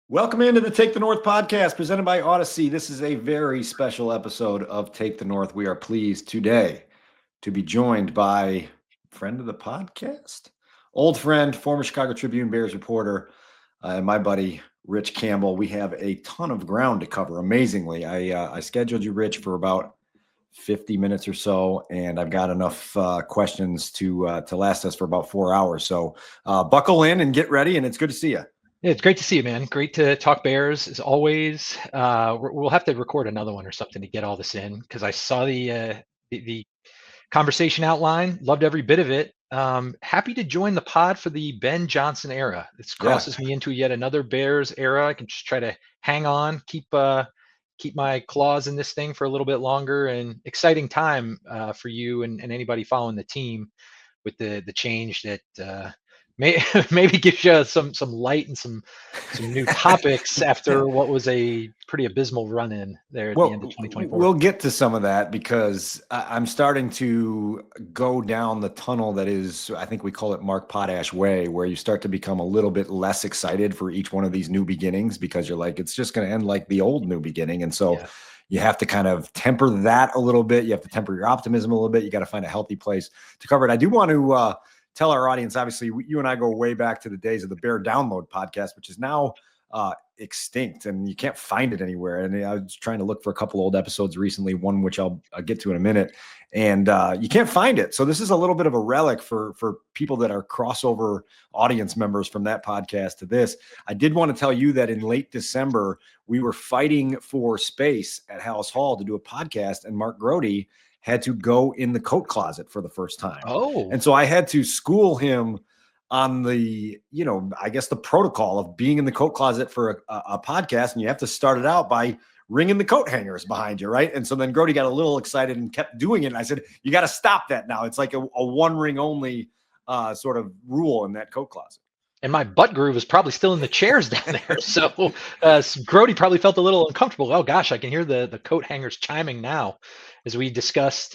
Welcome into the Take the North podcast presented by Odyssey. This is a very special episode of Take the North. We are pleased today to be joined by friend of the podcast, old friend, former Chicago Tribune Bears reporter, and my buddy, Rich Campbell. We have a ton of ground to cover. Amazingly, I scheduled you, Rich, for about 50 minutes or so, and I've got enough questions to last us for about 4 hours. So buckle in and get ready, and it's good to see you. Yeah, it's great to see you, man. Great to talk Bears as always. We'll have to record another one or something to get all this in because I saw the conversation outline. Loved every bit of it. Happy to join the pod for the Ben Johnson era. This crosses me into yet another Bears era. I can just try to hang on, keep my claws in this thing for a little bit longer. And exciting time for you and anybody following the team with the change that. Maybe gives you some light and some new topics after what was a pretty abysmal run-in there at the end of 2024. We'll get to some of that because I'm starting to go down the tunnel that is, I think we call it Mark Potash way, where you start to become a little bit less excited for each one of these new beginnings because you're like, it's just going to end like the old new beginning. And so you have to kind of temper that a little bit. You have to temper your optimism a little bit. You got to find a healthy place to cover it. I do want to tell our audience, obviously, you and I go way back to the days of the Bear Download podcast, which is now extinct and you can't find it anywhere. And I was trying to look for a couple old episodes recently, one which I'll get to in a minute, and you can't find it. So this is a little bit of a relic for people that are crossover audience members from that podcast to this. I did want to tell you that in late December, we were fighting for space at Haugh to do a podcast, and Mark Grody had to go in the coat closet for the first time. Oh. And so I had to school him on the, I guess the protocol of being in the coat closet for a podcast. And you have to start it out by ringing the coat hangers behind you, right? And so then Grody got a little excited and kept doing it. And I said, you got to stop that now. It's like a one ring only sort of rule in that coat closet. And my butt groove is probably still in the chairs down there. So Grody probably felt a little uncomfortable. Oh gosh, I can hear the coat hangers chiming now as we discussed,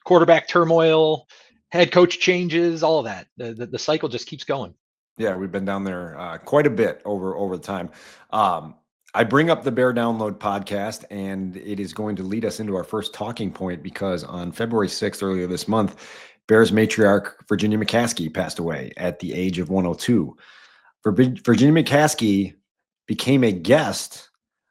quarterback turmoil, head coach changes, all of that. The cycle just keeps going. Yeah, we've been down there quite a bit over the time. I bring up the Bear Download podcast, and it is going to lead us into our first talking point because on February 6th, earlier this month, Bears matriarch Virginia McCaskey passed away at the age of 102. Virginia McCaskey became a guest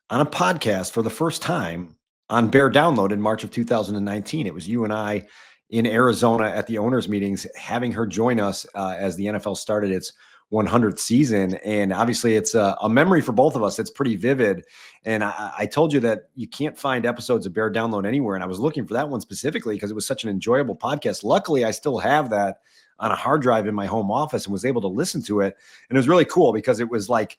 on a podcast for the first time on Bear Download in March of 2019. It was you and I in Arizona at the owners' meetings, having her join us as the NFL started its 100th season. And obviously it's a memory for both of us. It's pretty vivid. And I told you that you can't find episodes of Bear Download anywhere. And I was looking for that one specifically because it was such an enjoyable podcast. Luckily, I still have that on a hard drive in my home office and was able to listen to it. And it was really cool because it was like,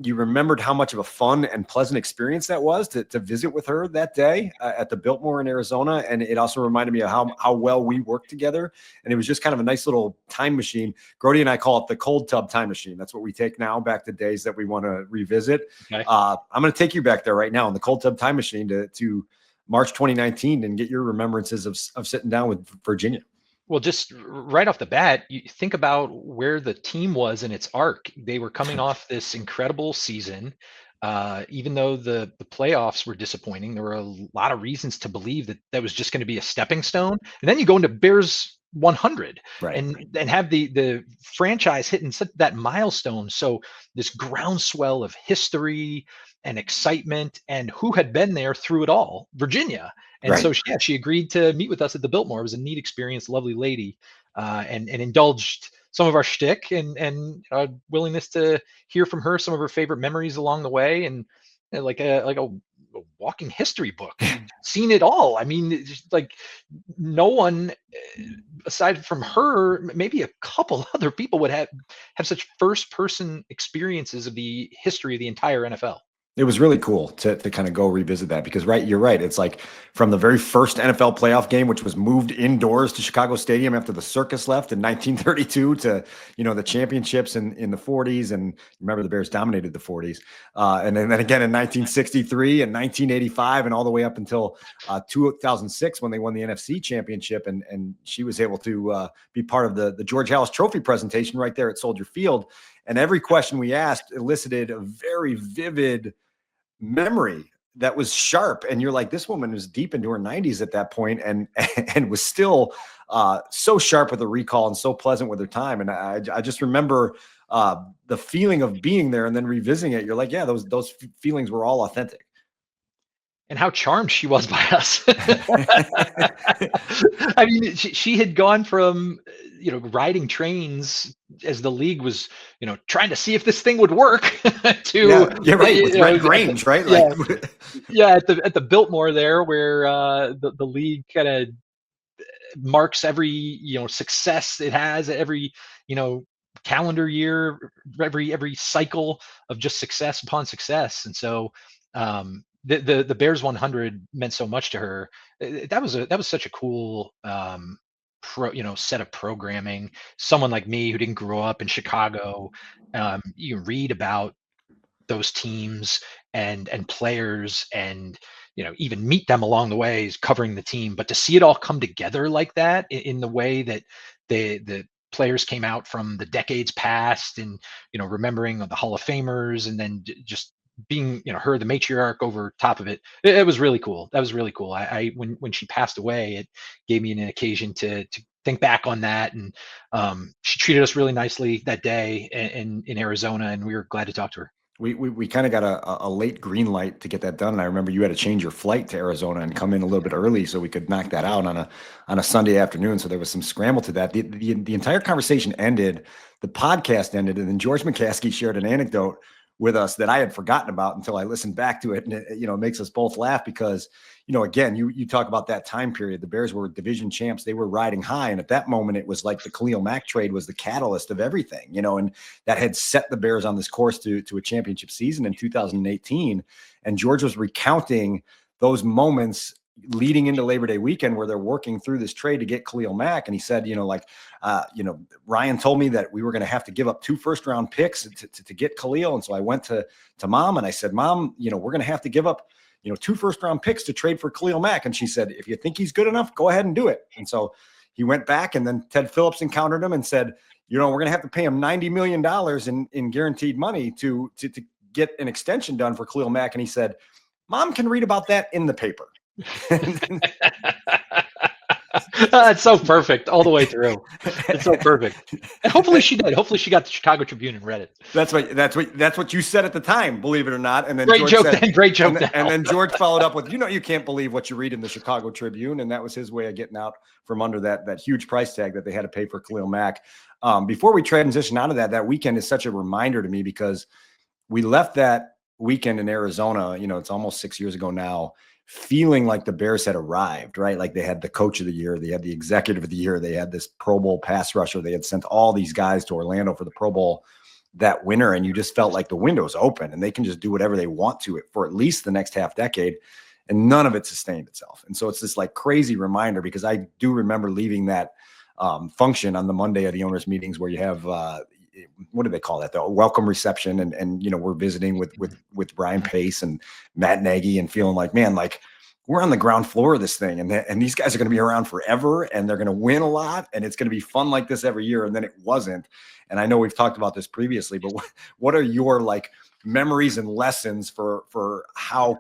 you remembered how much of a fun and pleasant experience that was to visit with her that day at the Biltmore in Arizona. And it also reminded me of how well we worked together. And it was just kind of a nice little time machine. Grody and I call it the cold tub time machine. That's what we take now back to days that we want to revisit. Okay. I'm going to take you back there right now in the cold tub time machine to March 2019 and get your remembrances of sitting down with Virginia. Well, just right off the bat, you think about where the team was in its arc. They were coming off this incredible season. Even though the playoffs were disappointing, there were a lot of reasons to believe that was just going to be a stepping stone. And then you go into Bears 100 and have the franchise hitting that milestone. So this groundswell of history and excitement, and who had been there through it all? Virginia. And so she agreed to meet with us at the Biltmore. It was a neat experience, lovely lady, and indulged some of our shtick and willingness to hear from her some of her favorite memories along the way, and like a walking history book. Seen it all. I mean, like no one aside from her, maybe a couple other people would have such first-person experiences of the history of the entire NFL. It was really cool to kind of go revisit that because, you're right. It's like from the very first NFL playoff game, which was moved indoors to Chicago Stadium after the circus left in 1932 to, the championships in the 40s. And remember, the Bears dominated the 40s. And then again in 1963 and 1985 and all the way up until 2006 when they won the NFC championship. And she was able to be part of the George Halas Trophy presentation right there at Soldier Field. And every question we asked elicited a very vivid memory that was sharp. And you're like, this woman was deep into her 90s at that point and was still so sharp with a recall and so pleasant with her time. And I just remember the feeling of being there and then revisiting it. You're like, yeah, those feelings were all authentic. And how charmed she was by us. I mean, she had gone from, riding trains as the league was, trying to see if this thing would work to, right. With Red Grange, right? At the Biltmore there, where the league kind of marks every, success it has, every, calendar year, every cycle of just success upon success. And so the Bears 100 meant so much to her. That was such a cool set of programming. Someone like me who didn't grow up in Chicago, you read about those teams and players and even meet them along the way covering the team, but to see it all come together like that in the way that the players came out from the decades past and remembering the Hall of Famers and then just being her the matriarch over top of it, it was really cool. That was really cool. I when she passed away, it gave me an occasion to think back on that. And she treated us really nicely that day in Arizona, and we were glad to talk to her. We kind of got a late green light to get that done. And I remember you had to change your flight to Arizona and come in a little bit early so we could knock that out on a Sunday afternoon. So there was some scramble to that. The entire conversation ended, the podcast ended, and then George McCaskey shared an anecdote with us that I had forgotten about until I listened back to it. And it makes us both laugh because, again, you talk about that time period. The Bears were division champs. They were riding high. And at that moment, it was like the Khalil Mack trade was the catalyst of everything, and that had set the Bears on this course to a championship season in 2018. And George was recounting those moments leading into Labor Day weekend where they're working through this trade to get Khalil Mack. And he said, Ryan told me that we were going to have to give up 2 first-round picks to get Khalil. And so I went to Mom and I said, Mom, we're going to have to give up 2 first-round picks to trade for Khalil Mack. And she said, if you think he's good enough, go ahead and do it. And so he went back, and then Ted Phillips encountered him and said, we're going to have to pay him $90 million in guaranteed money to get an extension done for Khalil Mack. And he said, Mom can read about that in the paper. It's so perfect all the way through. It's so perfect. And hopefully she did. Hopefully she got the Chicago Tribune and read it. That's what you said at the time, believe it or not. And then great George joke said, then, great joke. And then George followed up with, you can't believe what you read in the Chicago Tribune. And that was his way of getting out from under that huge price tag that they had to pay for Khalil Mack. Before we transition out of that weekend is such a reminder to me because we left that weekend in Arizona, it's almost 6 years ago now, feeling like the Bears had arrived, right? Like they had the coach of the year, they had the executive of the year, they had this Pro Bowl pass rusher, they had sent all these guys to Orlando for the Pro Bowl that winter, and you just felt like the window's open and they can just do whatever they want to for at least the next half decade, and none of it sustained itself. And so it's this like crazy reminder because I do remember leaving that function on the Monday of the owners' meetings where you have what do they call that? The welcome reception. And we're visiting with Brian Pace and Matt Nagy and feeling like, man, like we're on the ground floor of this thing. And these guys are going to be around forever and they're going to win a lot. And it's going to be fun like this every year. And then it wasn't. And I know we've talked about this previously, but what are your like memories and lessons for how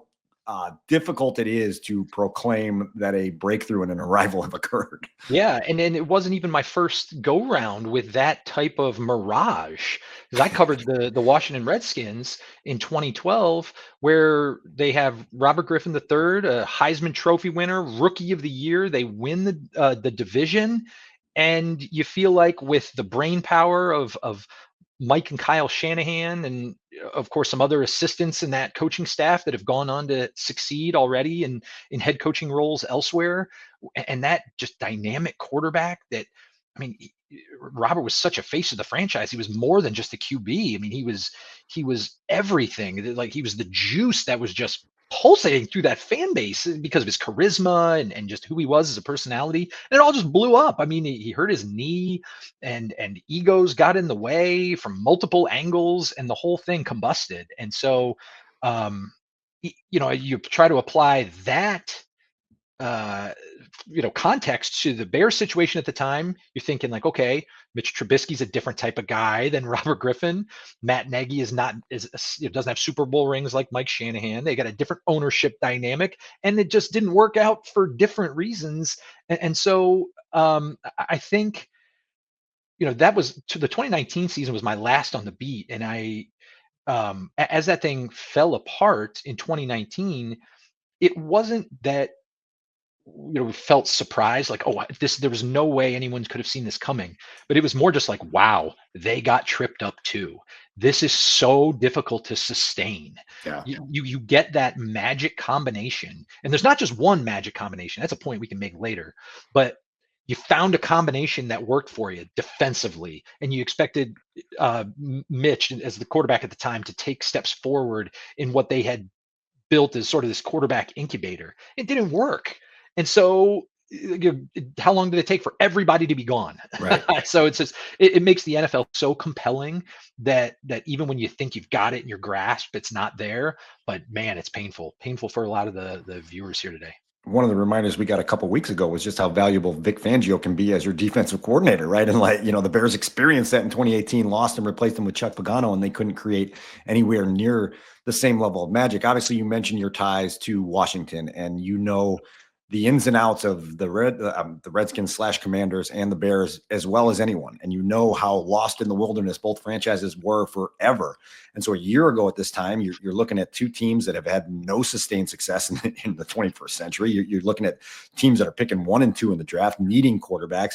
difficult it is to proclaim that a breakthrough and an arrival have occurred? Yeah, and it wasn't even my first go round with that type of mirage, because I covered the Washington Redskins in 2012, where they have Robert Griffin III, a Heisman Trophy winner, Rookie of the Year. They win the division, and you feel like with the brain power of Mike and Kyle Shanahan, and of course some other assistants in that coaching staff that have gone on to succeed already in head coaching roles elsewhere, and that just dynamic quarterback that, I mean, Robert was such a face of the franchise. He was more than just a QB. I mean, he was everything. Like he was the juice that was just pulsating through that fan base because of his charisma and just who he was as a personality. And it all just blew up. I mean, he hurt his knee and egos got in the way from multiple angles and the whole thing combusted. And so, you try to apply that uh, context to the Bears situation at the time, you're thinking like, okay, Mitch Trubisky's a different type of guy than Robert Griffin. Matt Nagy is not doesn't have Super Bowl rings like Mike Shanahan. They got a different ownership dynamic, and it just didn't work out for different reasons. And so I think that was to the 2019 season was my last on the beat, and as that thing fell apart in 2019, it wasn't that we felt surprised like, oh, this there was no way anyone could have seen this coming, but it was more just like, wow, they got tripped up too. This is so difficult to sustain. Yeah. You get that magic combination, and there's not just one magic combination. That's a point we can make later, but you found a combination that worked for you defensively, and you expected Mitch as the quarterback at the time to take steps forward in what they had built as sort of this quarterback incubator. It didn't work. And so how long did it take for everybody to be gone? Right. So it's just it makes the NFL so compelling that even when you think you've got it in your grasp, it's not there. But man, it's painful for a lot of the viewers here today. One of the reminders we got a couple weeks ago was just how valuable Vic Fangio can be as your defensive coordinator, right? And the Bears experienced that in 2018, lost and replaced him with Chuck Pagano, and they couldn't create anywhere near the same level of magic. Obviously, you mentioned your ties to Washington, and the ins and outs of the Redskins / Commanders and the Bears as well as anyone. And how lost in the wilderness both franchises were forever. And so a year ago at this time, you're looking at two teams that have had no sustained success in the 21st century. You're looking at teams that are picking 1 and 2 in the draft, needing quarterbacks,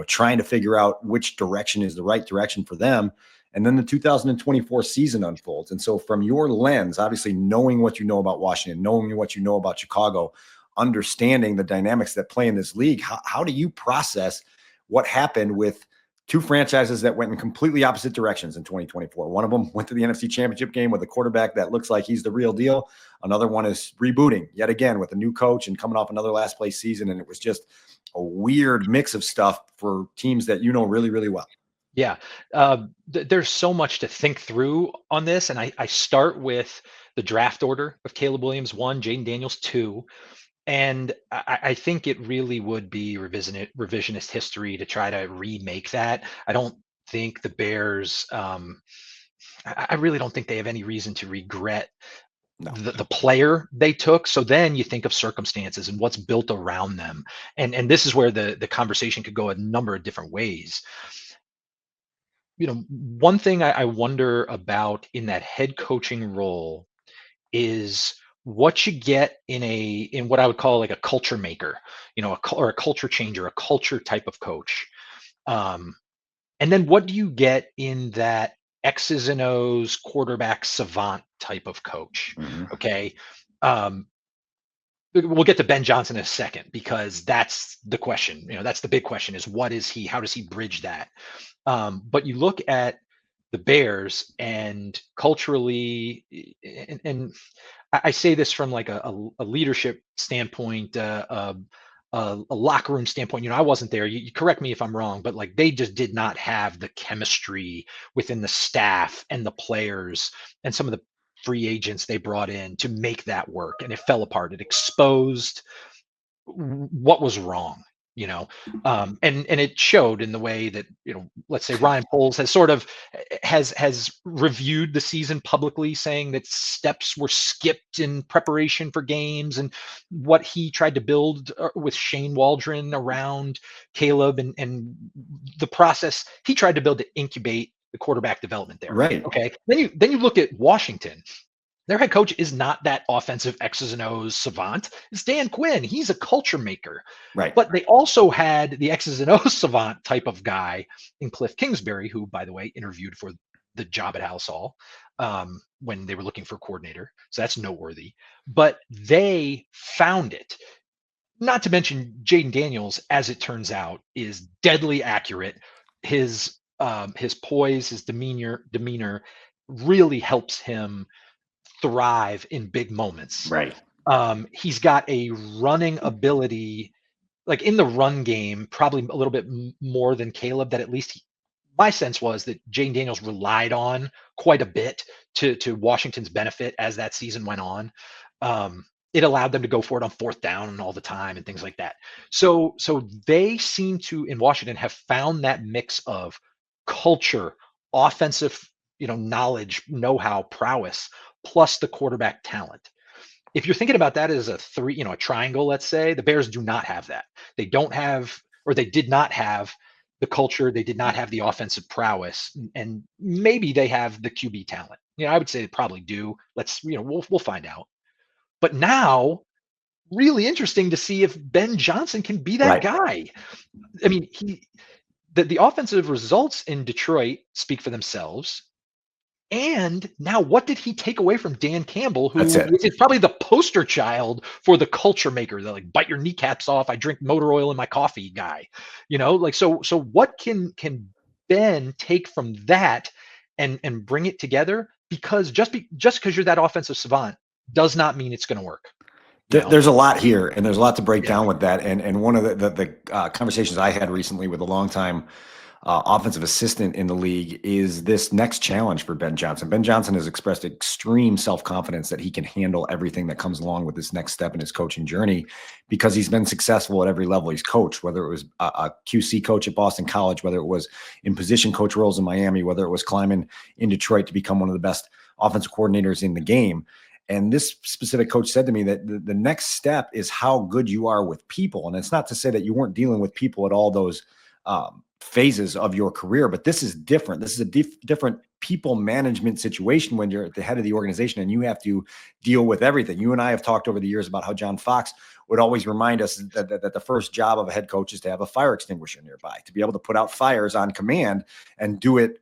trying to figure out which direction is the right direction for them. And then the 2024 season unfolds. And so from your lens, obviously knowing what you know about Washington, knowing what you know about Chicago, understanding the dynamics that play in this league, how do you process what happened with two franchises that went in completely opposite directions in 2024? One of them went to the NFC Championship game with a quarterback that looks like he's the real deal. Another one is rebooting yet again with a new coach and coming off another last place season. And it was just a weird mix of stuff for teams that really, really well. Yeah, there's so much to think through on this, and I start with the draft order of Caleb Williams 1, Jaden Daniels 2. And I think it really would be revisionist history to try to remake that. I don't think the Bears, I really don't think they have any reason to regret No. the player they took. So then you think of circumstances and what's built around them. And this is where the conversation could go a number of different ways. One thing I wonder about in that head coaching role is what you get in what I would call like a culture maker, or a culture changer, a culture type of coach. And then what do you get in that X's and O's quarterback savant type of coach? Mm-hmm. Okay. We'll get to Ben Johnson in a second because that's the question. That's the big question is what is he? How does he bridge that? But you look at the Bears and culturally, and I say this from like a leadership standpoint, a locker room standpoint. I wasn't there. You correct me if I'm wrong, but like they just did not have the chemistry within the staff and the players and some of the free agents they brought in to make that work, and it fell apart. It exposed what was wrong. And it showed in the way that let's say Ryan Poles has sort of has reviewed the season publicly, saying that steps were skipped in preparation for games, and what he tried to build with Shane Waldron around Caleb and the process he tried to build to incubate the quarterback development there. Right. Okay. Then you look at Washington. Their head coach is not that offensive X's and O's savant. It's Dan Quinn. He's a culture maker. Right. But they also had the X's and O's savant type of guy in Cliff Kingsbury, who, by the way, interviewed for the job at House Hall when they were looking for a coordinator. So that's noteworthy. But they found it. Not to mention Jaden Daniels, as it turns out, is deadly accurate. His poise, his demeanor really helps him thrive in big moments. Right. He's got a running ability, like in the run game, probably a little bit more than Caleb. That at least my sense was that Jaden Daniels relied on quite a bit to Washington's benefit as that season went on. it allowed them to go for it on fourth down all the time and things like that. So they seem to, in Washington, have found that mix of culture, offensive, knowledge, know-how, prowess, plus the quarterback talent. If you're thinking about that as a a triangle, let's say, the Bears do not have that. They don't have, or they did not have the culture. They did not have the offensive prowess, and maybe they have the QB talent. I would say they probably do. We'll find out. But now, really interesting to see if Ben Johnson can be that Right. guy. I mean, the offensive results in Detroit speak for themselves. And now, what did he take away from Dan Campbell, That's who it. is probably the poster child for the culture maker, the like bite your kneecaps off, I drink motor oil in my coffee guy, so what can Ben take from that and bring it together? Because just because you're that offensive savant does not mean it's going to work. There's a lot here, and there's a lot to break Yeah. down with that. And one of the conversations I had recently with a longtime offensive assistant in the league is this next challenge for Ben Johnson. Ben Johnson has expressed extreme self-confidence that he can handle everything that comes along with this next step in his coaching journey because he's been successful at every level he's coached, whether it was a QC coach at Boston College, whether it was in position coach roles in Miami, whether it was climbing in Detroit to become one of the best offensive coordinators in the game. And this specific coach said to me that the next step is how good you are with people. And it's not to say that you weren't dealing with people at all those phases of your career, but this is different. This is a different people management situation when you're at the head of the organization and you have to deal with everything. You and I have talked over the years about how John Fox would always remind us that the first job of a head coach is to have a fire extinguisher nearby, to be able to put out fires on command and do it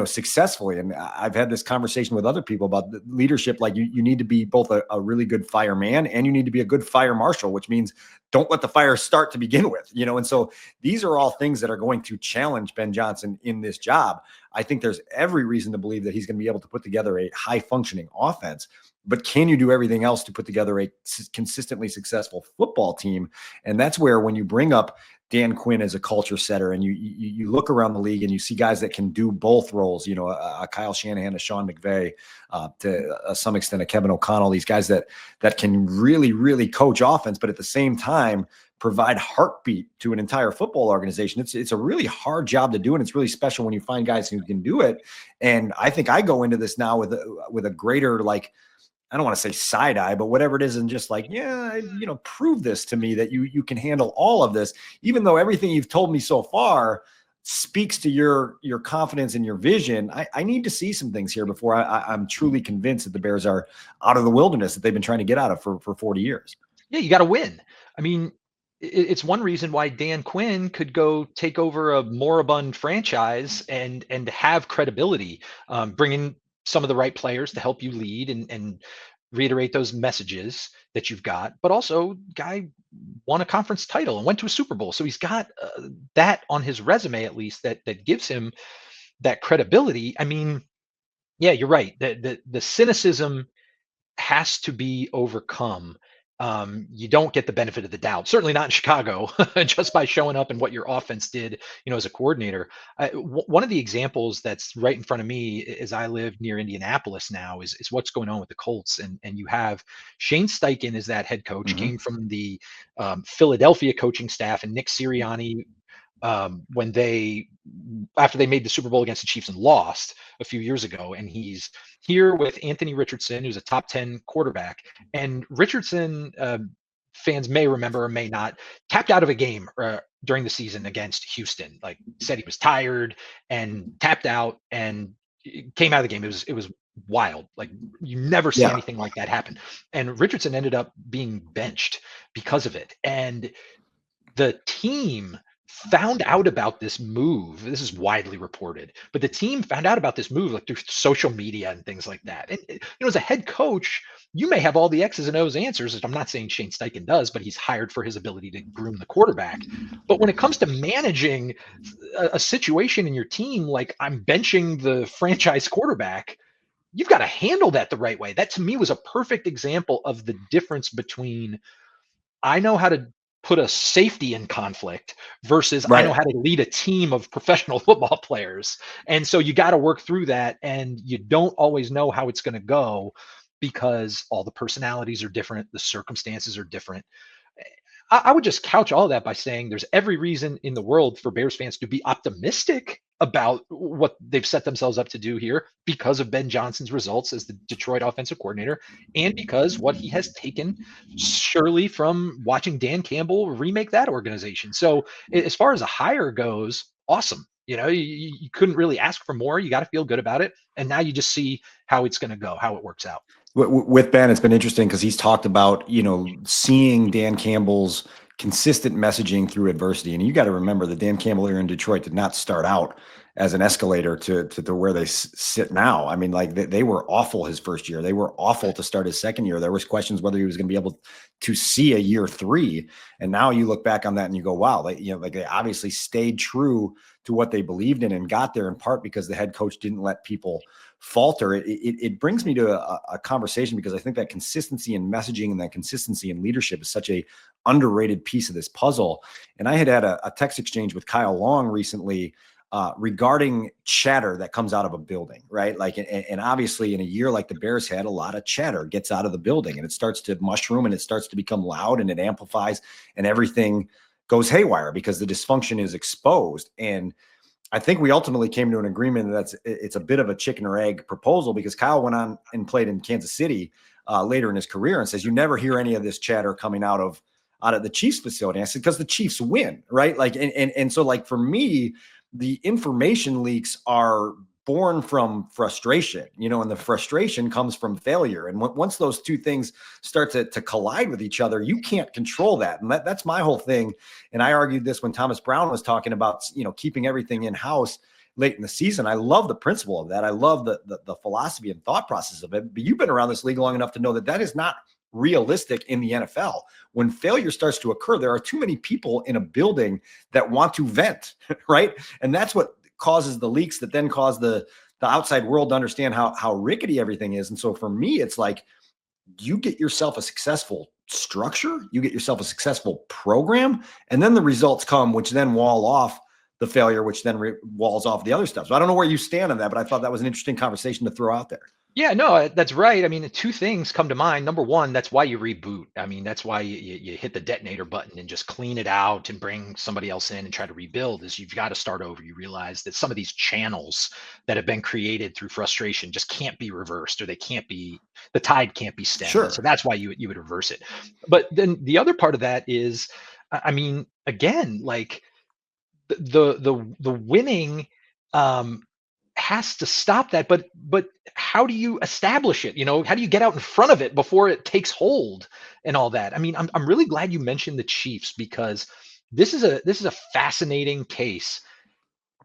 successfully. And I've had this conversation with other people about the leadership. Like you need to be both a really good fireman and you need to be a good fire marshal, which means don't let the fire start to begin with, And so these are all things that are going to challenge Ben Johnson in this job. I think there's every reason to believe that he's going to be able to put together a high functioning offense, but can you do everything else to put together a consistently successful football team? And that's where, when you bring up Dan Quinn as a culture setter, and you look around the league and you see guys that can do both roles, a Kyle Shanahan, a Sean McVay, to some extent a Kevin O'Connell, these guys that can really, really coach offense, but at the same time provide heartbeat to an entire football organization. It's a really hard job to do, and it's really special when you find guys who can do it. And I think I go into this now with a greater, like, I don't want to say side eye, but whatever it is, and just like, prove this to me that you can handle all of this, even though everything you've told me so far speaks to your confidence and your vision. I need to see some things here before I'm truly convinced that the Bears are out of the wilderness that they've been trying to get out of for 40 years. Yeah, you got to win. I mean, it's one reason why Dan Quinn could go take over a moribund franchise and have credibility, bring in some of the right players to help you lead and reiterate those messages that you've got. But also, guy won a conference title and went to a Super Bowl, so he's got that on his resume at least that gives him that credibility. I mean, yeah, you're right. The cynicism has to be overcome. You don't get the benefit of the doubt, certainly not in Chicago, just by showing up and what your offense did, as a coordinator. One of the examples that's right in front of me, as I live near Indianapolis now, is what's going on with the Colts. And you have Shane Steichen as that head coach, Mm-hmm. came from the Philadelphia coaching staff, and Nick Sirianni, when after they made the Super Bowl against the Chiefs and lost a few years ago, and he's here with Anthony Richardson, who's a top 10 quarterback. And Richardson, fans may remember or may not, tapped out of a game during the season against Houston. Like, said he was tired and tapped out and came out of the game. It was wild. Like, you never see anything like that happen. And Richardson ended up being benched because of it. And the team found out about this move. This is widely reported, but the team found out about this move like through social media and things like that. And as a head coach, you may have all the X's and O's answers. I'm not saying Shane Steichen does, but he's hired for his ability to groom the quarterback. But when it comes to managing a situation in your team, like, I'm benching the franchise quarterback, you've got to handle that the right way. That, to me, was a perfect example of the difference between, I know how to put a safety in conflict versus I know how to lead a team of professional football players. And so you got to work through that, and you don't always know how it's going to go. because all the personalities are different, the circumstances are different. I would just couch all that by saying there's every reason in the world for Bears fans to be optimistic about what they've set themselves up to do here because of Ben Johnson's results as the Detroit offensive coordinator, and because what he has taken surely from watching Dan Campbell remake that organization. So as far as a hire goes, awesome. You couldn't really ask for more. You got to feel good about it. And now you just see how it's going to go, how it works out. With Ben, it's been interesting because he's talked about, seeing Dan Campbell's consistent messaging through adversity. And you got to remember that Dan Campbell here in Detroit did not start out as an escalator to where they sit now. I mean, like they were awful his first year. They were awful to start his second year. There was questions whether he was going to be able to see a year 3. And now you look back on that and you go, wow, they obviously stayed true to what they believed in and got there in part because the head coach didn't let people falter. It brings me to a conversation because I think that consistency in messaging and that consistency in leadership is such a underrated piece of this puzzle. And I had a text exchange with Kyle Long recently regarding chatter that comes out of a building, right? Like, and obviously in a year like the Bears had, a lot of chatter gets out of the building and it starts to mushroom and it starts to become loud and it amplifies and everything goes haywire because the dysfunction is exposed. And I think we ultimately came to an agreement that it's a bit of a chicken or egg proposal because Kyle went on and played in Kansas City later in his career and says, you never hear any of this chatter coming out of the Chiefs facility. I said, because the Chiefs win, right? Like, and so like for me, the information leaks are born from frustration, and the frustration comes from failure. And once those two things start to collide with each other, you can't control that. And that's my whole thing. And I argued this when Thomas Brown was talking about, keeping everything in-house late in the season. I love the principle of that. I love the philosophy and thought process of it. But you've been around this league long enough to know that is not realistic in the NFL. When failure starts to occur, there are too many people in a building that want to vent, right? And that's what causes the leaks that then cause the outside world to understand how rickety everything is. And so for me, it's like you get yourself a successful structure, you get yourself a successful program, and then the results come, which then wall off the failure, which then walls off the other stuff. So I don't know where you stand on that, but I thought that was an interesting conversation to throw out there. Yeah, no, that's right. I mean, the two things come to mind. Number one, that's why you reboot. I mean, that's why you hit the detonator button and just clean it out and bring somebody else in and try to rebuild. Is you've got to start over. You realize that some of these channels that have been created through frustration just can't be reversed, or the tide can't be stemmed. Sure. So that's why you would reverse it. But then the other part of that is, I mean, again, like the winning has to stop that, but how do you establish it? How do you get out in front of it before it takes hold and all that? I mean, I'm really glad you mentioned the Chiefs because this is a fascinating case,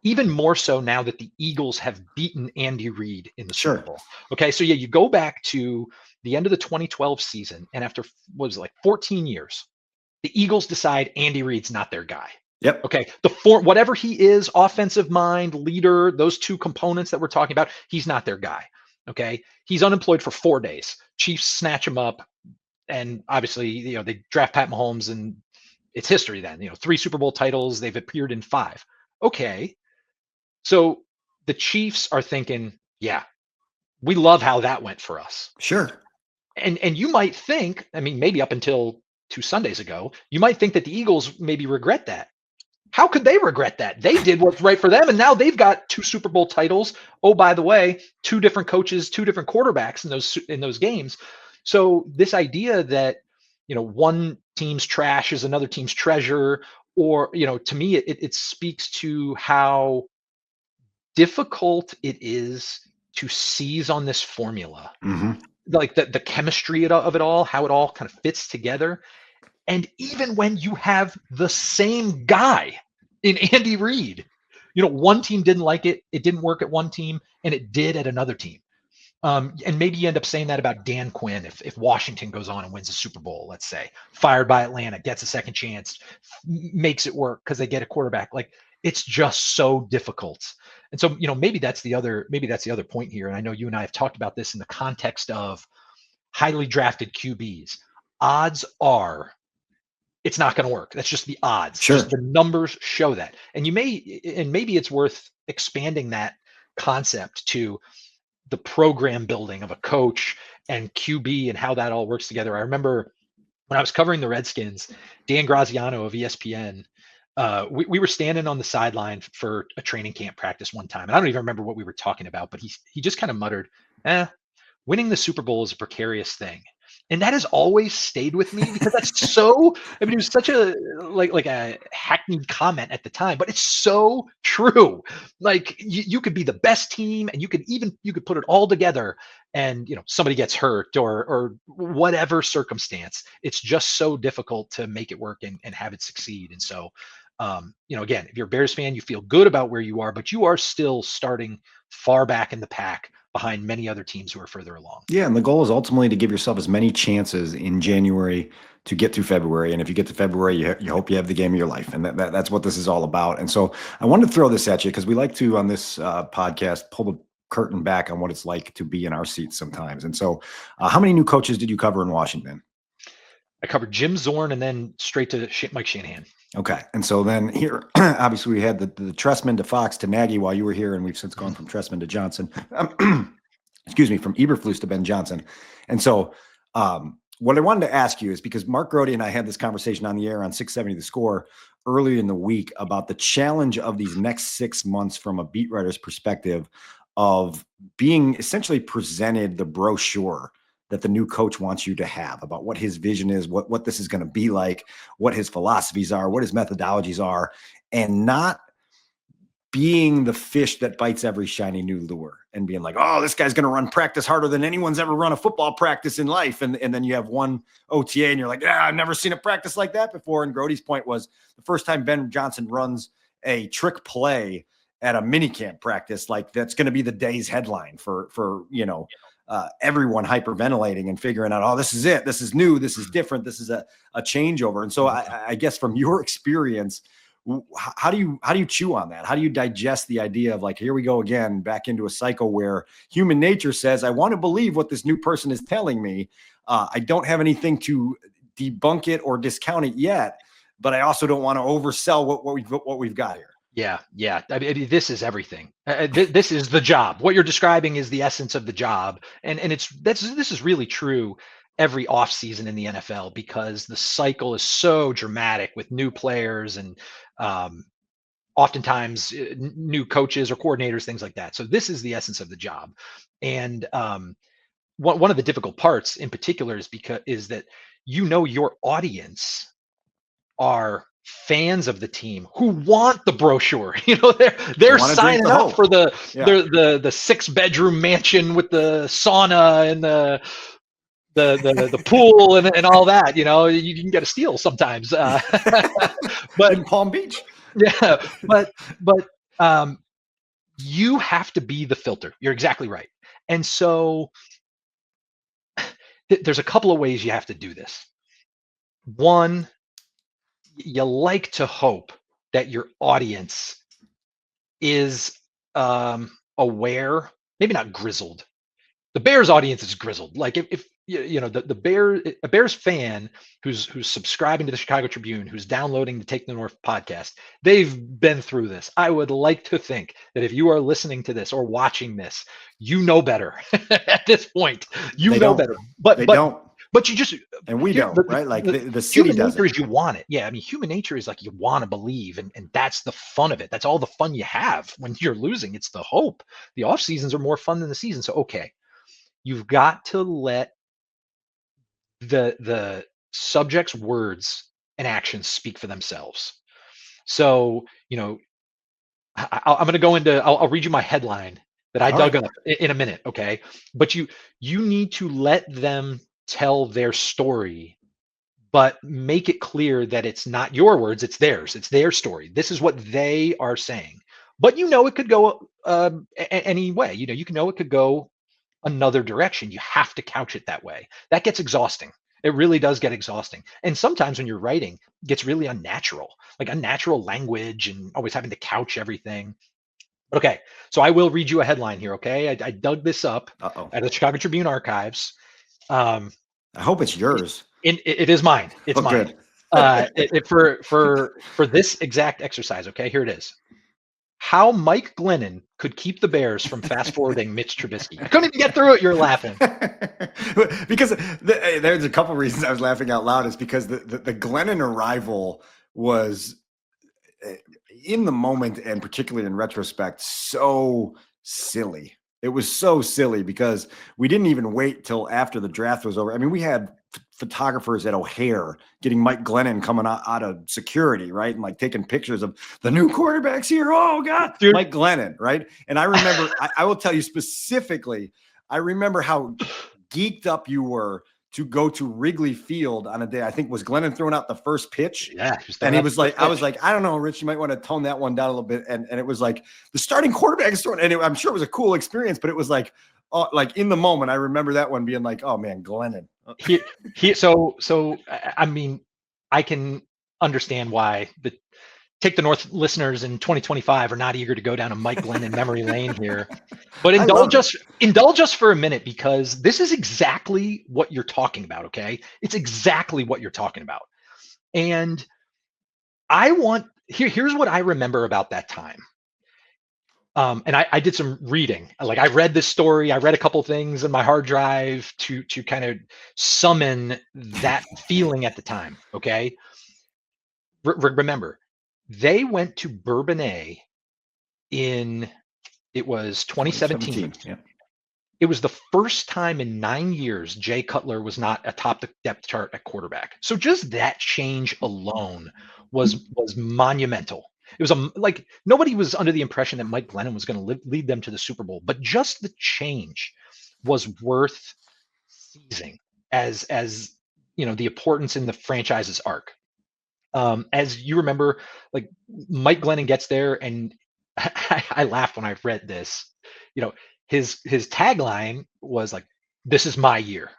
even more so now that the Eagles have beaten Andy Reid in the Super Bowl. Okay, so yeah, you go back to the end of the 2012 season, and after what was it, like 14 years, the Eagles decide Andy Reid's not their guy. Yep. Okay. Whatever he is, offensive mind, leader, those two components that we're talking about, he's not their guy. Okay. He's unemployed for 4 days. Chiefs snatch him up. And obviously, they draft Pat Mahomes and it's history then. 3 Super Bowl titles. They've appeared in 5. Okay. So the Chiefs are thinking, yeah, we love how that went for us. Sure. And you might think, I mean, maybe up until 2 Sundays ago, you might think that the Eagles maybe regret that. How could they regret that? They did what's right for them, and now they've got 2 Super Bowl titles. Oh, by the way, 2 different coaches, 2 different quarterbacks in those games. So this idea that one team's trash is another team's treasure, or to me, it speaks to how difficult it is to seize on this formula, like the chemistry of it all, how it all kind of fits together. And even when you have the same guy in Andy Reid, one team didn't like it. It didn't work at one team and it did at another team. And maybe you end up saying that about Dan Quinn if Washington goes on and wins the Super Bowl, let's say, fired by Atlanta, gets a second chance, makes it work because they get a quarterback. Like it's just so difficult. And so, maybe that's the other point here. And I know you and I have talked about this in the context of highly drafted QBs. Odds are it's not going to work. That's just the odds. Sure. Just the numbers show that. And maybe it's worth expanding that concept to the program building of a coach and QB and how that all works together. I remember when I was covering the Redskins, Dan Graziano of ESPN, we were standing on the sideline for a training camp practice one time, and I don't even remember what we were talking about, but he just kind of muttered, winning the Super Bowl is a precarious thing. And that has always stayed with me because that's so, I mean, it was such a like a hackneyed comment at the time, but it's so true. Like you could be the best team and you could put it all together and somebody gets hurt or whatever circumstance. It's just so difficult to make it work and have it succeed. And so again, if you're a Bears fan, you feel good about where you are, but you are still starting far back in the pack behind many other teams who are further along. Yeah, and the goal is ultimately to give yourself as many chances in January to get through February. And if you get to February, you hope you have the game of your life. And that's what this is all about. And so I wanted to throw this at you because we like to, on this podcast, pull the curtain back on what it's like to be in our seats sometimes. And so how many new coaches did you cover in Washington? I covered Jim Zorn and then straight to Mike Shanahan. Okay. And so then here, obviously we had the Trestman to Fox to Nagy while you were here, and we've since gone from Trestman to Johnson, excuse me, from Eberflus to Ben Johnson. And so what I wanted to ask you is because Mark Grody and I had this conversation on the air on 670 The Score earlier in the week about the challenge of these next 6 months from a beat writer's perspective of being essentially presented the brochure that the new coach wants you to have about what his vision is, what this is going to be like, what his philosophies are, what his methodologies are, and not being the fish that bites every shiny new lure and being like, oh, this guy's going to run practice harder than anyone's ever run a football practice in life. And then you have one OTA and you're like, yeah, I've never seen a practice like that before. And Grody's point was the first time Ben Johnson runs a trick play at a minicamp practice, like that's going to be the day's headline for everyone hyperventilating and figuring out, oh, this is it. This is new. This is different. This is a changeover. And so I guess from your experience, how do you chew on that? How do you digest the idea of like, here we go again, back into a cycle where human nature says, I want to believe what this new person is telling me. I don't have anything to debunk it or discount it yet, but I also don't want to oversell what we've got here. Yeah. I mean, this is everything. This is the job. What you're describing is the essence of the job, and this is really true every offseason in the NFL because the cycle is so dramatic with new players and oftentimes new coaches or coordinators, things like that. So this is the essence of the job, and one of the difficult parts in particular is that your audience are fans of the team who want the brochure. They're signing up for the 6-bedroom mansion with the sauna and the pool and all that. You can get a steal sometimes. But in Palm Beach. Yeah, but you have to be the filter. You're exactly right. And so there's a couple of ways you have to do this. One, you like to hope that your audience is aware, maybe not grizzled. The Bears audience is grizzled. Like if a Bears fan who's subscribing to the Chicago Tribune, who's downloading the Take the North podcast, they've been through this. I would like to think that if you are listening to this or watching this, you know better at this point. You know better, but they don't. But you just, and we don't, right? Like the city does. Human nature is you want it. Yeah, I mean, human nature is like you want to believe, and that's the fun of it. That's all the fun you have when you're losing. It's the hope. The off seasons are more fun than the season. So okay, you've got to let the subject's words and actions speak for themselves. So I'm going to go into. I'll read you my headline that I dug up in a minute. Okay, but you need to let them tell their story, but make it clear that it's not your words, it's theirs. It's their story. This is what they are saying. But it could go any way. You can it could go another direction. You have to couch it that way. That gets exhausting. It really does get exhausting. And sometimes when you're writing, it gets really unnatural, like unnatural language and always having to couch everything. Okay, so I will read you a headline here, okay? I dug this up at the Chicago Tribune archives. I hope it's yours. It is mine. It's mine. For this exact exercise. Okay, here it is. how Mike Glennon could keep the Bears from fast forwarding Mitch Trubisky. I couldn't even get through it. You're laughing. Because there's a couple reasons I was laughing out loud. Is because the Glennon arrival was, in the moment and particularly in retrospect, so silly. It was so silly because we didn't even wait till after the draft was over. I mean, we had photographers at O'Hare getting Mike Glennon coming out of security, right? And like taking pictures of the new quarterbacks here. Oh God, dude. Mike Glennon, right? And I remember, I will tell you specifically, I remember how geeked up you were to go to Wrigley Field on a day. I think was Glennon throwing out the first pitch. Yeah. And he was like, I was like, I don't know, Rich, you might want to tone that one down a little bit. And it was like the starting quarterback is throwing, and I'm sure it was a cool experience, but it was like in the moment, I remember that one being like, oh man, Glennon. So I mean, I can understand why Take the North listeners in 2025 are not eager to go down a Mike Glennon memory lane here, but indulge us for a minute, because this is exactly what you're talking about. Okay. It's exactly what you're talking about. And here's what I remember about that time. And I did some reading. Like, I read this story, I read a couple things in my hard drive to kind of summon that feeling at the time. Okay. Remember, they went to Bourbonnais it was 2017. Yeah. It was the first time in 9 years Jay Cutler was not atop the depth chart at quarterback. So just that change alone was monumental. It was like nobody was under the impression that Mike Glennon was going to lead them to the Super Bowl, but just the change was worth seizing as the importance in the franchise's arc. As you remember, like, Mike Glennon gets there, and I laughed when I read this. His tagline was like, "This is my year.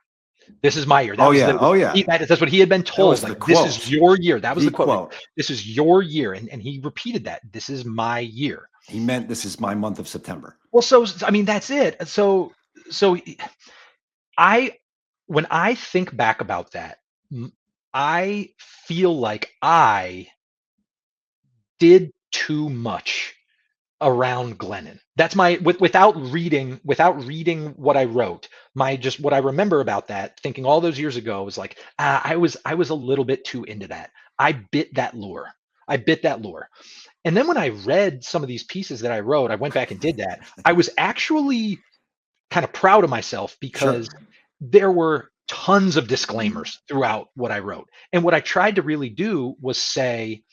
This is my year." That's what he had been told. Like, this is your year. That was the quote. This is your year, and he repeated that. This is my year. He meant this is my month of September. Well, so I mean, that's it. So when I think back about that, I feel like I did too much around Glennon. That's without reading what I wrote. What I remember about that, thinking all those years ago, was like, I was a little bit too into that. I bit that lure. And then when I read some of these pieces that I wrote, I went back and did that. I was actually kind of proud of myself, because there were tons of disclaimers throughout what I wrote. And what I tried to really do was say,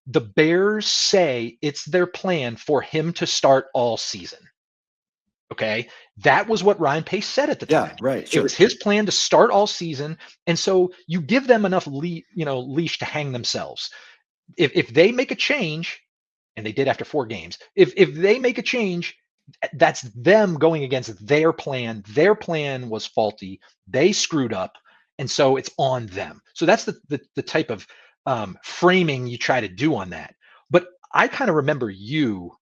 the Bears say it's their plan for him to start all season. Okay. That was what Ryan Pace said at the time. Yeah, right. Sure. It was his plan to start all season. And so you give them enough leash to hang themselves. If they make a change, and they did after 4 games, if they make a change, that's them going against their plan. Their plan was faulty. They screwed up. And so it's on them. So that's the type of framing you try to do on that. But I kind of remember your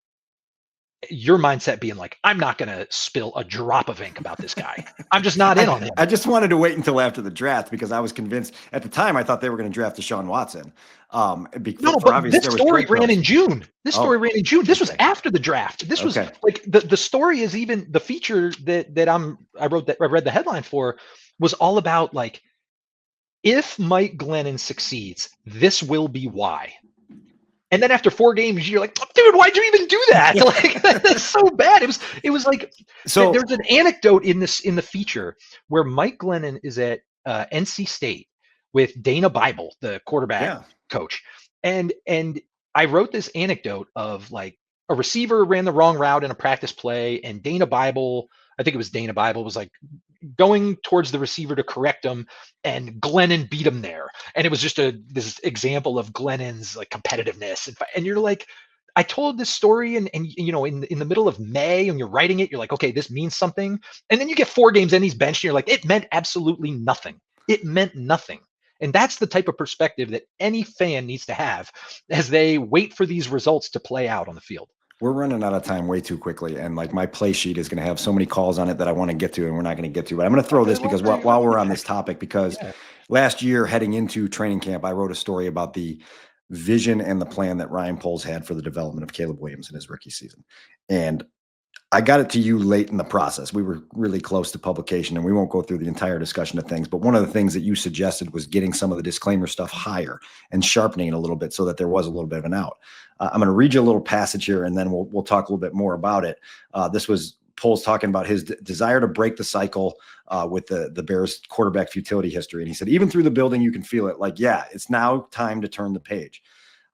mindset being like, I'm not going to spill a drop of ink about this guy. I'm just not in on him. I just wanted to wait until after the draft, because I was convinced at the time, I thought they were going to draft Deshaun Watson. But this story ran in June. This was after the draft. This was like the story is even the feature that I read the headline for was all about, like, if Mike Glennon succeeds, this will be why. And then after 4 games, you're like, dude, why'd you even do that? Like, that's so bad. It was like, so there's an anecdote in the feature where Mike Glennon is at NC State with Dana Bible, the quarterback coach. And I wrote this anecdote of, like, a receiver ran the wrong route in a practice play, and Dana Bible, was like going towards the receiver to correct him, and Glennon beat him there. And it was just this example of Glennon's, like, competitiveness. And you're like, I told this story and in the middle of May, and you're writing it, you're like, okay, this means something. And then you get 4 games in, he's benched, and you're like, it meant absolutely nothing. It meant nothing. And that's the type of perspective that any fan needs to have as they wait for these results to play out on the field. We're running out of time way too quickly. And, like, my play sheet is going to have so many calls on it that I want to get to, and we're not going to get to. But I'm going to throw this because while we're on this topic, because last year heading into training camp, I wrote a story about the vision and the plan that Ryan Poles had for the development of Caleb Williams in his rookie season. And I got it to you late in the process. We were really close to publication, and we won't go through the entire discussion of things. But one of the things that you suggested was getting some of the disclaimer stuff higher and sharpening it a little bit so that there was a little bit of an out. I'm going to read you a little passage here, and then we'll talk a little bit more about it. This was Poles talking about his desire to break the cycle with the Bears quarterback futility history. And he said, even through the building, you can feel it like, yeah, it's now time to turn the page.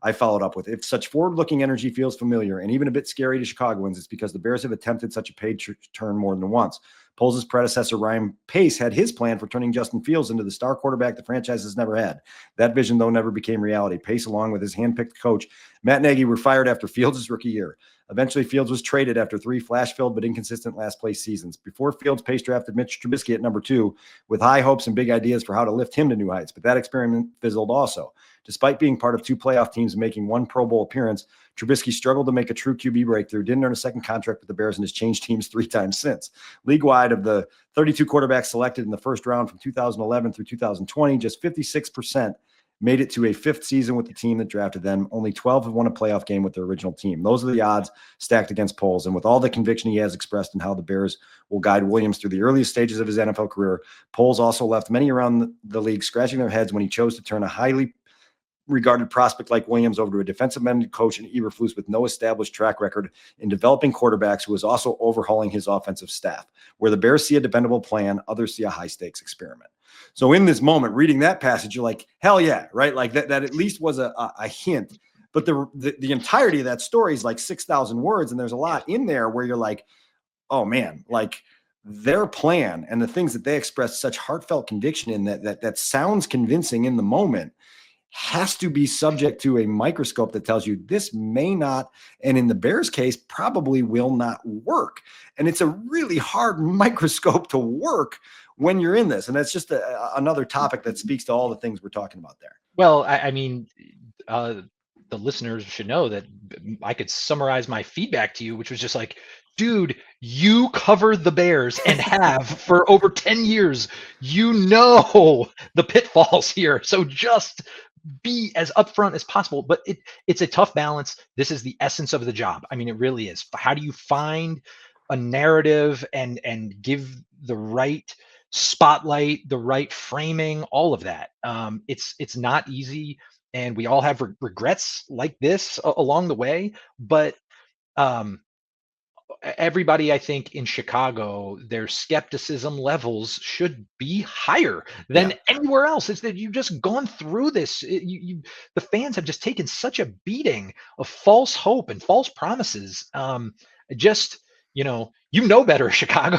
I followed up with, if such forward-looking energy feels familiar and even a bit scary to Chicagoans, it's because the Bears have attempted such a page turn more than once. Poles' predecessor, Ryan Pace, had his plan for turning Justin Fields into the star quarterback the franchise has never had. That vision, though, never became reality. Pace, along with his handpicked coach, Matt Nagy, were fired after Fields' rookie year. Eventually, Fields was traded after 3 flash-filled but inconsistent last-place seasons. Before Fields, Pace drafted Mitch Trubisky at number 2 with high hopes and big ideas for how to lift him to new heights, but that experiment fizzled also. Despite being part of 2 playoff teams and making 1 Pro Bowl appearance, Trubisky struggled to make a true QB breakthrough, didn't earn a second contract with the Bears, and has changed teams 3 times since. League-wide, of the 32 quarterbacks selected in the first round from 2011 through 2020, just 56% made it to a 5th season with the team that drafted them. Only 12 have won a playoff game with their original team. Those are the odds stacked against Poles. And with all the conviction he has expressed in how the Bears will guide Williams through the earliest stages of his NFL career, Poles also left many around the league scratching their heads when he chose to turn a highly regarded prospect like Williams over to a defensive-minded coach in Eberflus with no established track record in developing quarterbacks, who is also overhauling his offensive staff. Where the Bears see a dependable plan, others see a high-stakes experiment. So in this moment, reading that passage, you're like, hell yeah, right? Like that at least was a hint. But the entirety of that story is like 6,000 words, and there's a lot in there where you're like, oh man, like their plan and the things that they express such heartfelt conviction in that sounds convincing in the moment has to be subject to a microscope that tells you this may not, and in the Bears case, probably will not work. And it's a really hard microscope to work when you're in this. And that's just another topic that speaks to all the things we're talking about there. Well, I mean, the listeners should know that I could summarize my feedback to you, which was just like, dude, you cover the Bears and have for over 10 years. You know the pitfalls here. So just be as upfront as possible. But it's a tough balance. This is the essence of the job. I mean, it really is. How do you find a narrative and give the right spotlight, the right framing, all of that? It's not easy, and we all have regrets like this along the way. But everybody, I think, in Chicago, their skepticism levels should be higher than anywhere else. It's that you've just gone through this. The fans have just taken such a beating of false hope and false promises. Just you know better, Chicago.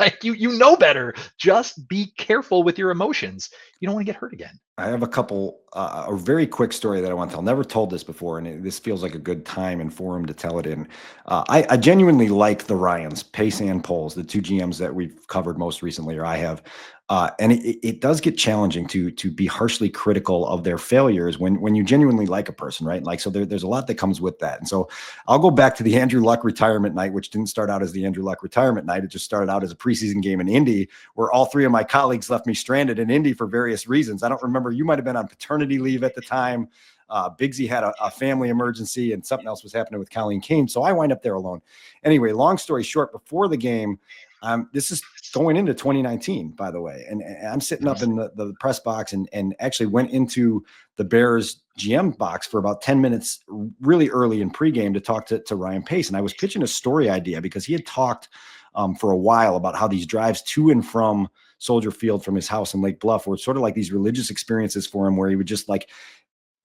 Like you know better. Just be careful with your emotions. You don't want to get hurt again. I have a couple, a very quick story that I want to tell. Never told this before, and this feels like a good time and forum to tell it in. I genuinely like the Ryans, Pace and Poles, the 2 GMs that we've covered most recently, or I have. And it does get challenging to be harshly critical of their failures when you genuinely like a person, right? Like, so there's a lot that comes with that. And so I'll go back to the Andrew Luck retirement night, which didn't start out as the Andrew Luck retirement night. It just started out as a preseason game in Indy, where all 3 of my colleagues left me stranded in Indy for various reasons. I don't remember. You might have been on paternity leave at the time. Bigsy had a family emergency, and something else was happening with Colleen Kane. So I wind up there alone. Anyway, long story short, before the game, this is going into 2019, by the way. And I'm sitting up in the press box and actually went into the Bears GM box for about 10 minutes really early in pregame to talk to Ryan Pace. And I was pitching a story idea because he had talked for a while about how these drives to and from Soldier Field from his house in Lake Bluff were sort of like these religious experiences for him, where he would just like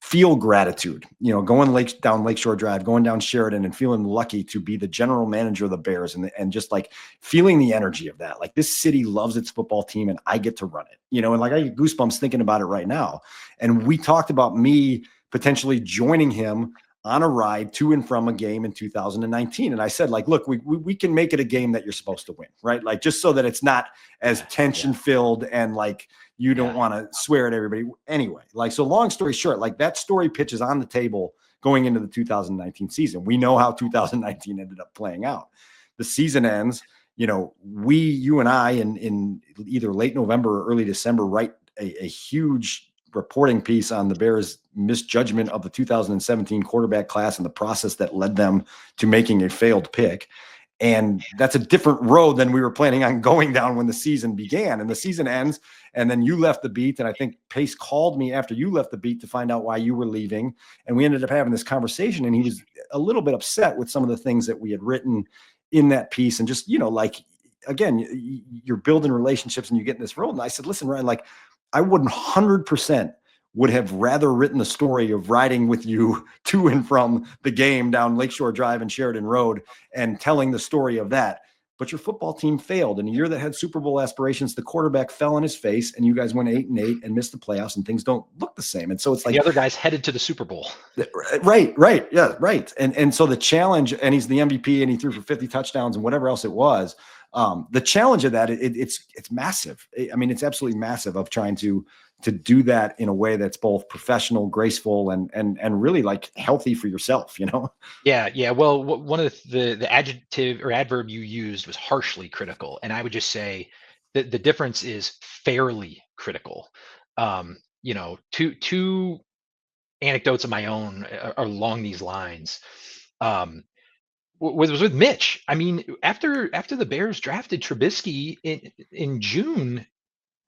feel gratitude, going down Lakeshore Drive, going down Sheridan, and feeling lucky to be the general manager of the Bears, and just like feeling the energy of that. Like, this city loves its football team and I get to run it, and like I get goosebumps thinking about it right now. And we talked about me potentially joining him on a ride to and from a game in 2019. And I said, like, look, we can make it a game that you're supposed to win, right? Like, just so that it's not as tension filled and like, you don't want to swear at everybody. Anyway, like, so long story short, like that story pitch is on the table going into the 2019 season. We know how 2019 ended up playing out. The season ends, you and I in either late November or early December write a huge reporting piece on the Bears' misjudgment of the 2017 quarterback class and the process that led them to making a failed pick. And that's a different road than we were planning on going down when the season began. And the season ends, and then you left the beat. And I think Pace called me after you left the beat to find out why you were leaving. And we ended up having this conversation, and he was a little bit upset with some of the things that we had written in that piece. And just, like, again, you're building relationships and you get in this role. And I said, listen, Ryan, like, I 100% would have rather written the story of riding with you to and from the game down Lakeshore Drive and Sheridan Road and telling the story of that. But your football team failed. In a year that had Super Bowl aspirations, the quarterback fell on his face, and you guys went 8-8 and missed the playoffs, and things don't look the same. And so it's like the other guys headed to the Super Bowl. Right. Yeah, right. And so the challenge, and he's the MVP, and he threw for 50 touchdowns and whatever else it was. The challenge of that, it's massive. I mean, it's absolutely massive of trying to do that in a way that's both professional, graceful, and really like healthy for yourself, Yeah. Well, one of the adjective or adverb you used was harshly critical. And I would just say that the difference is fairly critical. Two anecdotes of my own are along these lines. Was with Mitch. I mean, after the Bears drafted Trubisky in June,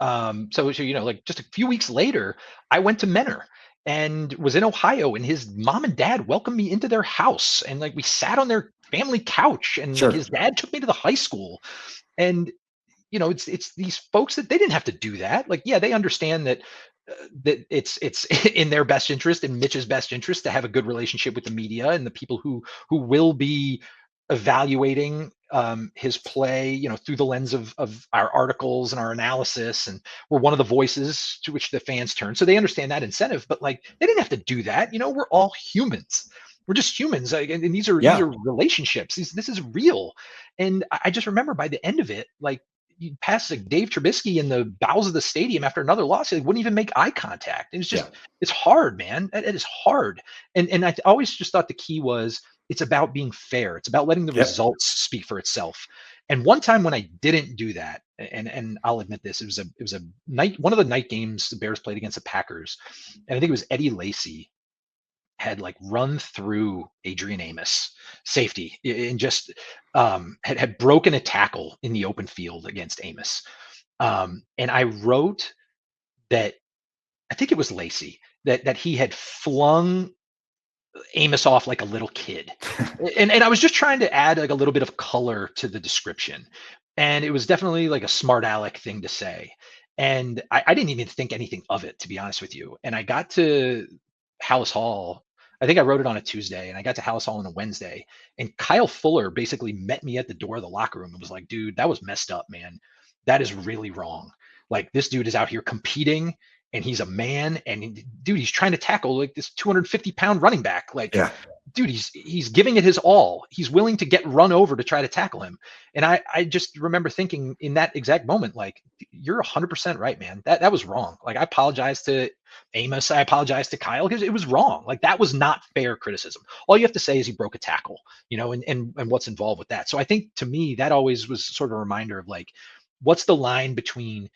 so like just a few weeks later, I went to Menor and was in Ohio, and his mom and dad welcomed me into their house, and like we sat on their family couch, and Sure. like, his dad took me to the high school, and it's these folks that they didn't have to do that. Like, yeah, they understand that that it's in their best interest, in Mitch's best interest, to have a good relationship with the media and the people who will be evaluating his play, through the lens of our articles and our analysis, and we're one of the voices to which the fans turn. So they understand that incentive, but like they didn't have to do that. We're all humans. We're just humans, like, and these are relationships. This is real. And I just remember by the end of it, like, you pass like Dave Trubisky in the bowels of the stadium after another loss, he wouldn't even make eye contact. It was just, it's hard, man. It is hard. And I always just thought the key was it's about being fair. It's about letting the results speak for itself. And one time when I didn't do that, and I'll admit this, it was a night, one of the night games the Bears played against the Packers, and I think it was Eddie Lacy had like run through Adrian Amos, safety, and just had broken a tackle in the open field against Amos. And I wrote that, I think it was Lacy, that he had flung Amos off like a little kid. and I was just trying to add like a little bit of color to the description. And it was definitely like a smart aleck thing to say. And I didn't even think anything of it, to be honest with you. And I got to Haugh, I think I wrote it on a Tuesday, and I got to Haugh on a Wednesday, and Kyle Fuller basically met me at the door of the locker room and was like, dude, that was messed up, man. That is really wrong. Like, this dude is out here competing, and he's a man, and dude, he's trying to tackle like this 250-pound running back. Like, dude, he's giving it his all. He's willing to get run over to try to tackle him. And I just remember thinking in that exact moment, like, you're 100% right, man. That was wrong. Like, I apologize to Amos. I apologize to Kyle, because it was wrong. Like, that was not fair criticism. All you have to say is he broke a tackle, and what's involved with that. So I think, to me, that always was sort of a reminder of like, what's the line between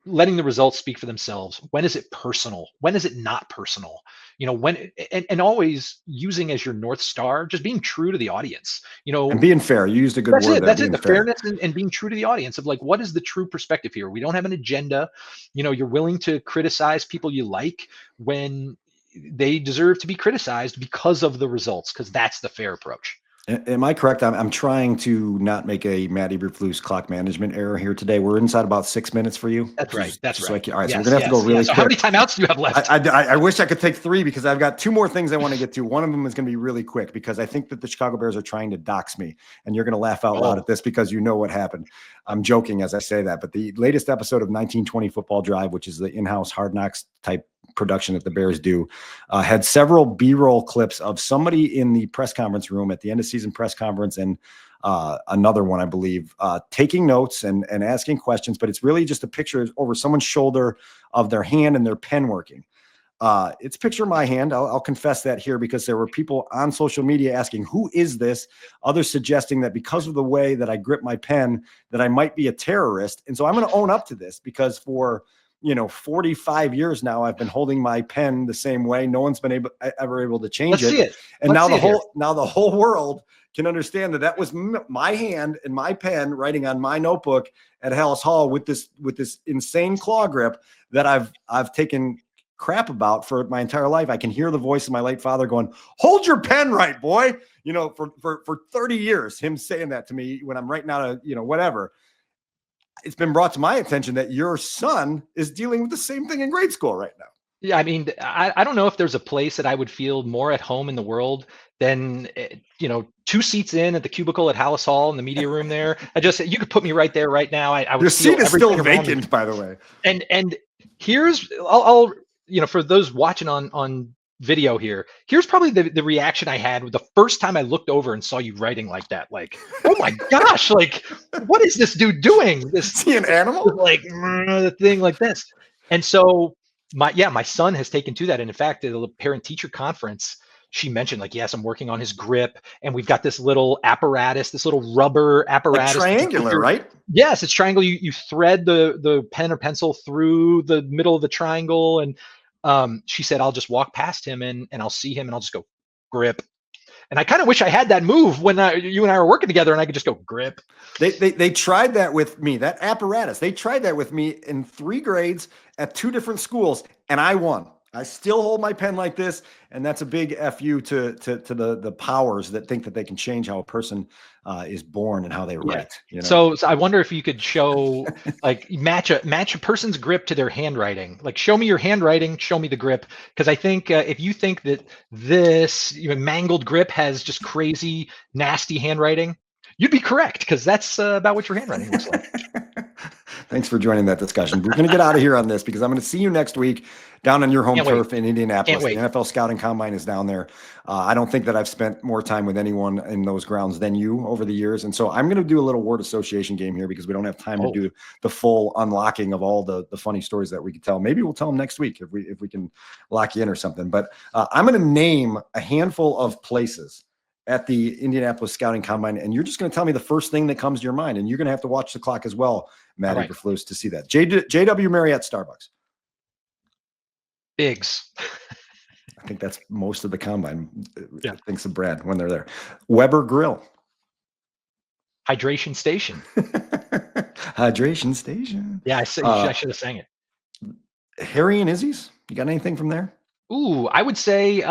letting the results speak for themselves? When is it personal? When is it not personal? When, and always using as your North Star, just being true to the audience, and being fair. You used a good word. That's it. The fairness and being true to the audience of like, what is the true perspective here? We don't have an agenda. You're willing to criticize people you like when they deserve to be criticized because of the results, because that's the fair approach. Am I correct? I'm trying to not make a Matt Eberflus clock management error here today. We're inside about 6 minutes for you. That's right. That's right. All right. So we're gonna have to go really quick. So how many timeouts do you have left? I wish I could take 3, because I've got 2 more things I want to get to. One of them is going to be really quick, because I think that the Chicago Bears are trying to dox me, and you're going to laugh out loud at this because you know what happened. I'm joking as I say that, but the latest episode of 1920 Football Drive, which is the in-house Hard Knocks type production that the Bears do, had several B-roll clips of somebody in the press conference room at the end of season press conference, and another one, I believe, taking notes and asking questions, but it's really just a picture over someone's shoulder of their hand and their pen working. It's a picture of my hand. I'll confess that here, because there were people on social media asking, who is this? Others suggesting that because of the way that I grip my pen, that I might be a terrorist. And so I'm going to own up to this, because for 45 years now, I've been holding my pen the same way. No one's been ever able to change Let's see it. And Let's now the whole world can understand that was my hand and my pen writing on my notebook at Haugh with this insane claw grip that I've taken crap about for my entire life. I can hear the voice of my late father going, "Hold your pen right, boy." For 30 years, him saying that to me when I'm writing out whatever. It's been brought to my attention that your son is dealing with the same thing in grade school right now. Yeah, I mean, I don't know if there's a place that I would feel more at home in the world than 2 seats in at the cubicle at Haugh in the media room there. You could put me right there right now. I would Your feel seat is still everything around me. vacant, by the way. And here's I'll for those watching on video here, here's probably the reaction I had the first time I looked over and saw you writing like that. Like, oh my gosh, like, what is this dude doing? Is he an animal? Like the thing like this. And so my son has taken to that. And in fact, at the parent teacher conference, she mentioned, like, yes, I'm working on his grip, and we've got this little apparatus, this little rubber apparatus. Like triangular, right? Yes, it's triangle. You thread the pen or pencil through the middle of the triangle. And she said, I'll just walk past him and I'll see him and I'll just go grip. And I kind of wish I had that move when you and I were working together and I could just go grip. They tried that with me, that apparatus. They tried that with me in 3 grades at 2 different schools, and I won. I still hold my pen like this, and that's a big FU to the powers that think that they can change how a person is born and how they write. So I wonder if you could show, like, match a person's grip to their handwriting. Like, show me your handwriting, show me the grip, because I think if you think that this mangled grip has just crazy, nasty handwriting, you'd be correct, because that's about what your handwriting looks like. Thanks for joining that discussion. We're going to get out of here on this because I'm going to see you next week down on your home turf in Indianapolis. The NFL Scouting Combine is down there. I don't think that I've spent more time with anyone in those grounds than you over the years. And so I'm going to do a little word association game here because we don't have time to do the full unlocking of all the funny stories that we could tell. Maybe we'll tell them next week if we can lock you in or something. But I'm going to name a handful of places at the Indianapolis Scouting Combine, and you're just going to tell me the first thing that comes to your mind, and you're going to have to watch the clock as well, Matt Eberflus, to see that. JW Marriott Starbucks. Biggs. I think that's most of the combine. Yeah. Thanks to Brad when they're there. Weber Grill. Hydration Station. Hydration Station. Yeah, I should have sang it. Harry and Izzy's. You got anything from there? Ooh, I would say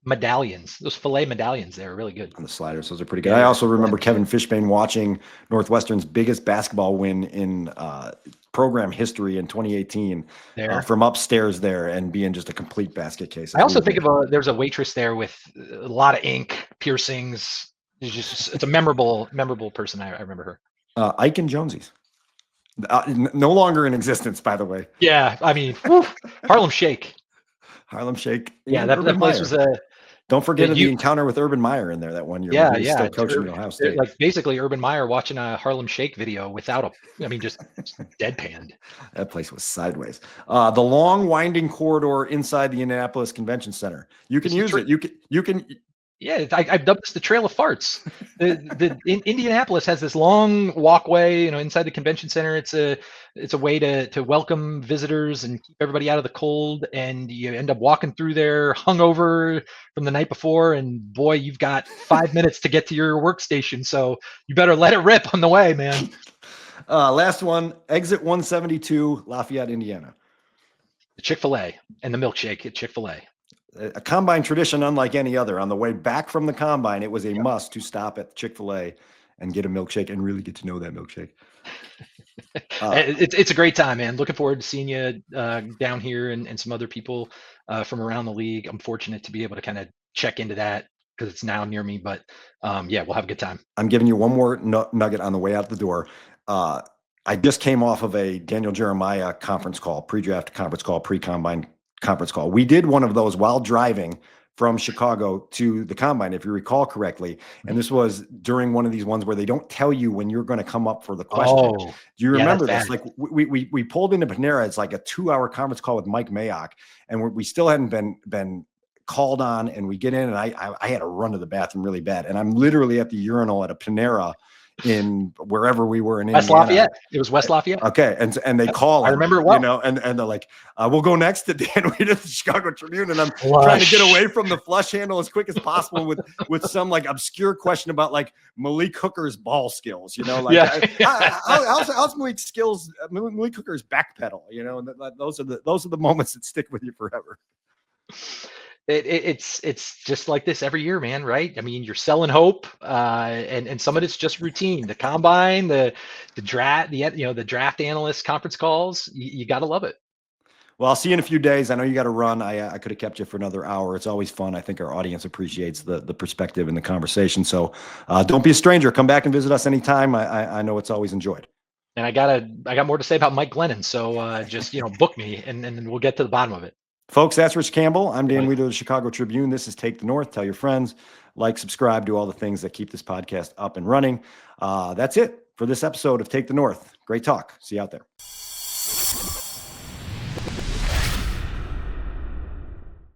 medallions. Those filet medallions, they're really good. On the sliders, those are pretty good. I also remember Kevin Fishbane watching Northwestern's biggest basketball win in program history in 2018 from upstairs there and being just a complete basket case. I also think there's a waitress there with a lot of ink, piercings. It's a memorable person. I remember her. Ike and Jonesy's. No longer in existence, by the way. Yeah, I mean, Harlem Shake. Harlem Shake. Yeah, that place was a. Don't forget the encounter with Urban Meyer in there that one year. Yeah, when he was still coaching at Ohio State. Like basically Urban Meyer watching a Harlem Shake video without just deadpanned. That place was sideways. The long winding corridor inside the Indianapolis Convention Center. You can use it. You can. Yeah, I've dubbed this the Trail of Farts. Indianapolis has this long walkway, inside the convention center. It's a way to welcome visitors and keep everybody out of the cold. And you end up walking through there hungover from the night before. And boy, you've got 5 minutes to get to your workstation. So you better let it rip on the way, man. Last one, exit 172, Lafayette, Indiana. The Chick-fil-A and the milkshake at Chick-fil-A. A combine tradition unlike any other. On the way back from the combine, it was a must to stop at Chick-fil-A and get a milkshake and really get to know that milkshake. It's a great time, man. Looking forward to seeing you down here and some other people from around the league. I'm fortunate to be able to kind of check into that because it's now near me. But yeah, we'll have a good time. I'm giving you one more nugget on the way out the door. I just came off of a Daniel Jeremiah conference call, pre-draft conference call, pre-combine conference call. We did one of those while driving from Chicago to the combine, if you recall correctly. And this was during one of these ones where they don't tell you when you're going to come up for the question. Do you remember this? Like we pulled into Panera. It's like a 2-hour conference call with Mike Mayock, and we still hadn't been called on. And we get in, and I had to run to the bathroom really bad. And I'm literally at the urinal at a Panera in wherever we were in West Indiana. Lafayette. It was West Lafayette. Okay. And they Yep. call I on remember me, it well. you know, and they're like, we'll go next to Dan Reed at the Chicago Tribune. And I'm trying to get away from the flush handle as quick as possible with some like obscure question about like Malik Hooker's ball skills, you know, like how's Malik Hooker's back pedal, you know, and those are the moments that stick with you forever. It's just like this every year, man, right? I mean, you're selling hope, and some of it's just routine. The combine, the draft, the draft analyst conference calls. You got to love it. Well, I'll see you in a few days. I know you got to run. I could have kept you for another hour. It's always fun. I think our audience appreciates the perspective and the conversation. So don't be a stranger. Come back and visit us anytime. I know it's always enjoyed. And I got more to say about Mike Glennon. So just book me, and we'll get to the bottom of it. Folks, that's Rich Campbell. I'm Dan Wiederer of the Chicago Tribune. This is Take the North. Tell your friends, like, subscribe, do all the things that keep this podcast up and running. That's it for this episode of Take the North. Great talk. See you out there.